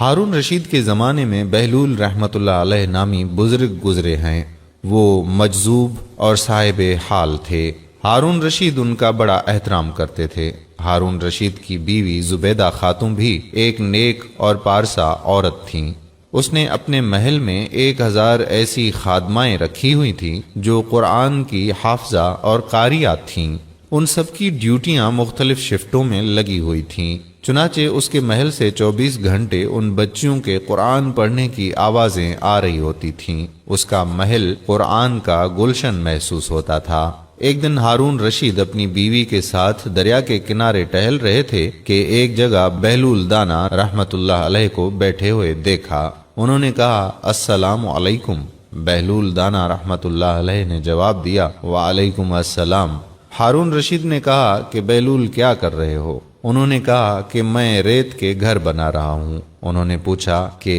ہارون رشید کے زمانے میں بہلول رحمۃ اللہ علیہ نامی بزرگ گزرے ہیں۔ وہ مجذوب اور صاحب حال تھے۔ ہارون رشید ان کا بڑا احترام کرتے تھے۔ ہارون رشید کی بیوی زبیدہ خاتون بھی ایک نیک اور پارسا عورت تھیں۔ اس نے اپنے محل میں 1000 ایسی خادمائیں رکھی ہوئی تھیں جو قرآن کی حافظہ اور قاریات تھیں۔ ان سب کی ڈیوٹیاں مختلف شفٹوں میں لگی ہوئی تھیں۔ چنانچہ اس کے محل سے 24 گھنٹے ان بچیوں کے قرآن پڑھنے کی آوازیں آ رہی ہوتی تھیں۔ اس کا محل قرآن کا گلشن محسوس ہوتا تھا۔ ایک دن ہارون رشید اپنی بیوی کے ساتھ دریا کے کنارے ٹہل رہے تھے کہ ایک جگہ بہلول دانا رحمت اللہ علیہ کو بیٹھے ہوئے دیکھا۔ انہوں نے کہا السلام علیکم۔ بہلول دانا رحمت اللہ علیہ نے جواب دیا وعلیکم السلام۔ ہارون رشید نے کہا کہ بہلول کیا کر رہے ہو؟ انہوں نے کہا کہ میں ریت کے گھر بنا رہا ہوں۔ انہوں نے پوچھا کہ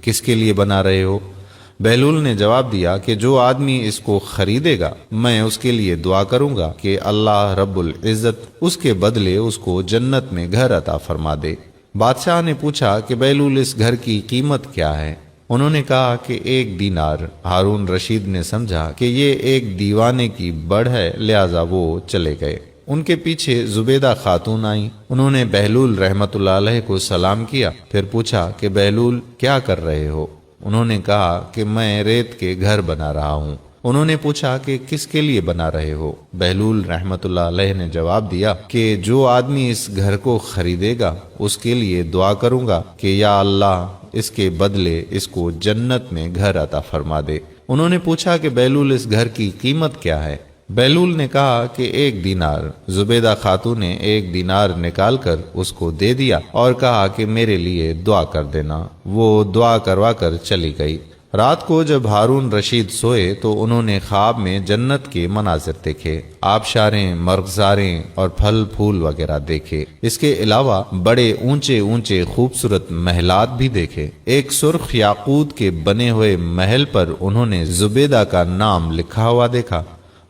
کس کے لیے بنا رہے ہو؟ بہلول نے جواب دیا کہ جو آدمی اس کو خریدے گا میں اس کے لیے دعا کروں گا کہ اللہ رب العزت اس کے بدلے اس کو جنت میں گھر عطا فرما دے۔ بادشاہ نے پوچھا کہ بہلول اس گھر کی قیمت کیا ہے؟ انہوں نے کہا کہ 1 دینار۔ ہارون رشید نے سمجھا کہ یہ ایک دیوانے کی بڑھ ہے، لہذا وہ چلے گئے۔ ان کے پیچھے زبیدہ خاتون آئیں۔ انہوں نے بہلول رحمت اللہ علیہ کو سلام کیا، پھر پوچھا کہ بہلول کیا کر رہے ہو؟ انہوں نے کہا کہ میں ریت کے گھر بنا رہا ہوں۔ انہوں نے پوچھا کہ کس کے لیے بنا رہے ہو؟ بہلول رحمت اللہ علیہ نے جواب دیا کہ جو آدمی اس گھر کو خریدے گا اس کے لیے دعا کروں گا کہ یا اللہ اس کے بدلے اس کو جنت میں گھر عطا فرما دے۔ انہوں نے پوچھا کہ بہلول اس گھر کی قیمت کیا ہے؟ بہلول نے کہا کہ 1 دینار۔ زبیدہ خاتون نے 1 دینار نکال کر اس کو دے دیا اور کہا کہ میرے لیے دعا کر دینا۔ وہ دعا کروا کر چلی گئی۔ رات کو جب ہارون رشید سوئے تو انہوں نے خواب میں جنت کے مناظر دیکھے، آبشاریں، مرغزاریں اور پھل پھول وغیرہ دیکھے۔ اس کے علاوہ بڑے اونچے اونچے خوبصورت محلات بھی دیکھے۔ ایک سرخ یاقوت کے بنے ہوئے محل پر انہوں نے زبیدہ کا نام لکھا ہوا دیکھا۔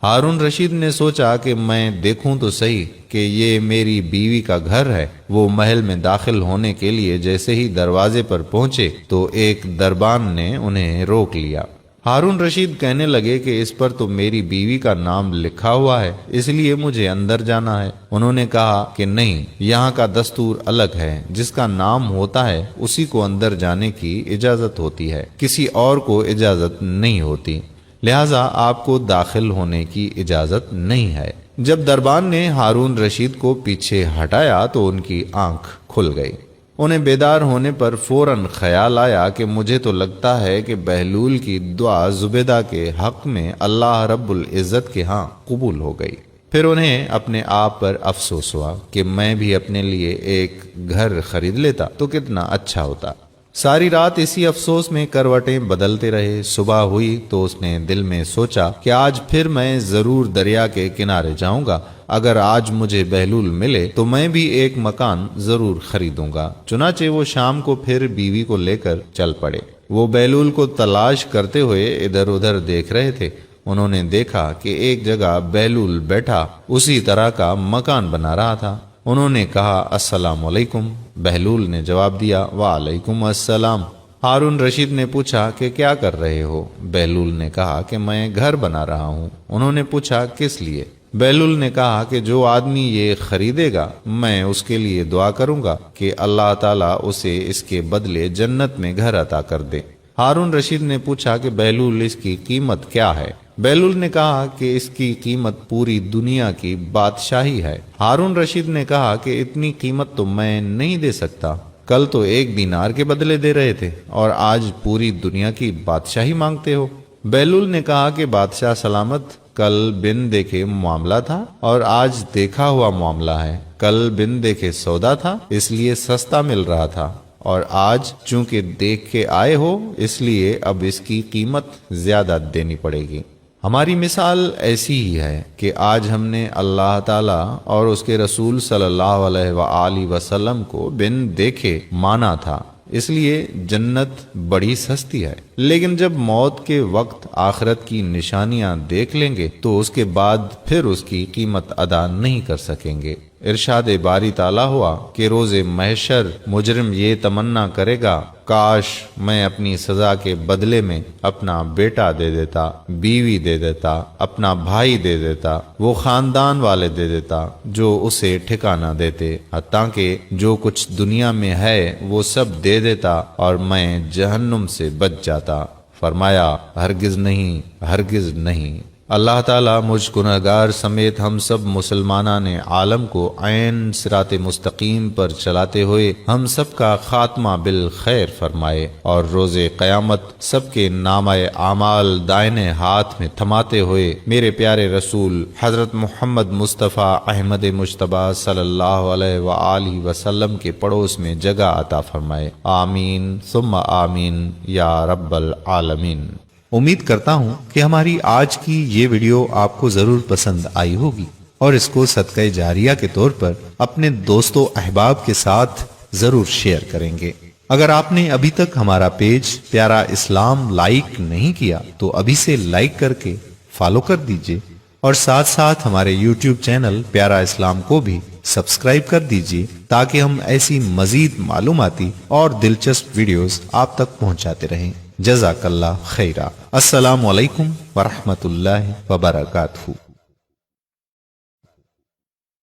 ہارون رشید نے سوچا کہ میں دیکھوں تو صحیح کہ یہ میری بیوی کا گھر ہے۔ وہ محل میں داخل ہونے کے لیے جیسے ہی دروازے پر پہنچے تو ایک دربان نے انہیں روک لیا۔ ہارون رشید کہنے لگے کہ اس پر تو میری بیوی کا نام لکھا ہوا ہے، اس لیے مجھے اندر جانا ہے۔ انہوں نے کہا کہ نہیں، یہاں کا دستور الگ ہے، جس کا نام ہوتا ہے اسی کو اندر جانے کی اجازت ہوتی ہے، کسی اور کو اجازت نہیں ہوتی، لہذا آپ کو داخل ہونے کی اجازت نہیں ہے۔ جب دربان نے ہارون رشید کو پیچھے ہٹایا تو ان کی آنکھ کھل گئی۔ انہیں بیدار ہونے پر فوراً خیال آیا کہ مجھے تو لگتا ہے کہ بہلول کی دعا زبیدہ کے حق میں اللہ رب العزت کے ہاں قبول ہو گئی۔ پھر انہیں اپنے آپ پر افسوس ہوا کہ میں بھی اپنے لیے ایک گھر خرید لیتا تو کتنا اچھا ہوتا۔ ساری رات اسی افسوس میں کروٹیں بدلتے رہے۔ صبح ہوئی تو اس نے دل میں سوچا کہ آج پھر میں ضرور دریا کے کنارے جاؤں گا۔ اگر آج مجھے بہلول ملے تو میں بھی ایک مکان ضرور خریدوں گا۔ چنانچہ وہ شام کو پھر بیوی کو لے کر چل پڑے۔ وہ بہلول کو تلاش کرتے ہوئے ادھر ادھر دیکھ رہے تھے۔ انہوں نے دیکھا کہ ایک جگہ بہلول بیٹھا اسی طرح کا مکان بنا رہا تھا۔ انہوں نے کہا السلام علیکم۔ بہلول نے جواب دیا وعلیکم السلام۔ ہارون رشید نے پوچھا کہ کیا کر رہے ہو؟ بہلول نے کہا کہ میں گھر بنا رہا ہوں۔ انہوں نے پوچھا کس لیے؟ بہلول نے کہا کہ جو آدمی یہ خریدے گا میں اس کے لیے دعا کروں گا کہ اللہ تعالیٰ اسے اس کے بدلے جنت میں گھر عطا کر دے۔ ہارون رشید نے پوچھا کہ بہلول اس کی قیمت کیا ہے؟ بہلول نے کہا کہ اس کی قیمت پوری دنیا کی بادشاہی ہے۔ ہارون رشید نے کہا کہ اتنی قیمت تو میں نہیں دے سکتا، کل تو 1 دینار کے بدلے دے رہے تھے اور آج پوری دنیا کی بادشاہی مانگتے ہو۔ بہلول نے کہا کہ بادشاہ سلامت، کل بن دیکھے معاملہ تھا اور آج دیکھا ہوا معاملہ ہے۔ کل بن دیکھے سودا تھا اس لیے سستا مل رہا تھا، اور آج چونکہ دیکھ کے آئے ہو اس لیے اب اس کی قیمت زیادہ دینی پڑے گی۔ ہماری مثال ایسی ہی ہے کہ آج ہم نے اللہ تعالیٰ اور اس کے رسول صلی اللہ علیہ وآلہ وسلم کو بن دیکھے مانا تھا، اس لیے جنت بڑی سستی ہے، لیکن جب موت کے وقت آخرت کی نشانیاں دیکھ لیں گے تو اس کے بعد پھر اس کی قیمت ادا نہیں کر سکیں گے۔ ارشاد باری تعالیٰ ہوا کہ روز محشر مجرم یہ تمنا کرے گا کاش میں اپنی سزا کے بدلے میں اپنا بیٹا دے دیتا، بیوی دے دیتا، اپنا بھائی دے دیتا، وہ خاندان والے دے دیتا جو اسے ٹھکانہ دیتے، حتیٰ کہ جو کچھ دنیا میں ہے وہ سب دے دیتا اور میں جہنم سے بچ جاتا۔ فرمایا ہرگز نہیں، ہرگز نہیں۔ اللہ تعالیٰ مجھ گنہگار سمیت ہم سب مسلمانان عالم کو عین صراط مستقیم پر چلاتے ہوئے ہم سب کا خاتمہ بالخیر فرمائے اور روز قیامت سب کے نامہ اعمال دائنے ہاتھ میں تھماتے ہوئے میرے پیارے رسول حضرت محمد مصطفیٰ احمد مجتبیٰ صلی اللہ علیہ وآلہ وسلم کے پڑوس میں جگہ عطا فرمائے، آمین ثم آمین یا رب العالمین۔ امید کرتا ہوں کہ ہماری آج کی یہ ویڈیو آپ کو ضرور پسند آئی ہوگی اور اس کو صدقہ جاریہ کے طور پر اپنے دوستوں احباب کے ساتھ ضرور شیئر کریں گے۔ اگر آپ نے ابھی تک ہمارا پیج پیارا اسلام لائک نہیں کیا تو ابھی سے لائک کر کے فالو کر دیجئے اور ساتھ ساتھ ہمارے یوٹیوب چینل پیارا اسلام کو بھی سبسکرائب کر دیجئے تاکہ ہم ایسی مزید معلوماتی اور دلچسپ ویڈیوز آپ تک پہنچاتے رہیں۔ جزاک اللہ خیرہ۔ السلام علیکم ورحمۃ اللہ وبرکاتہ۔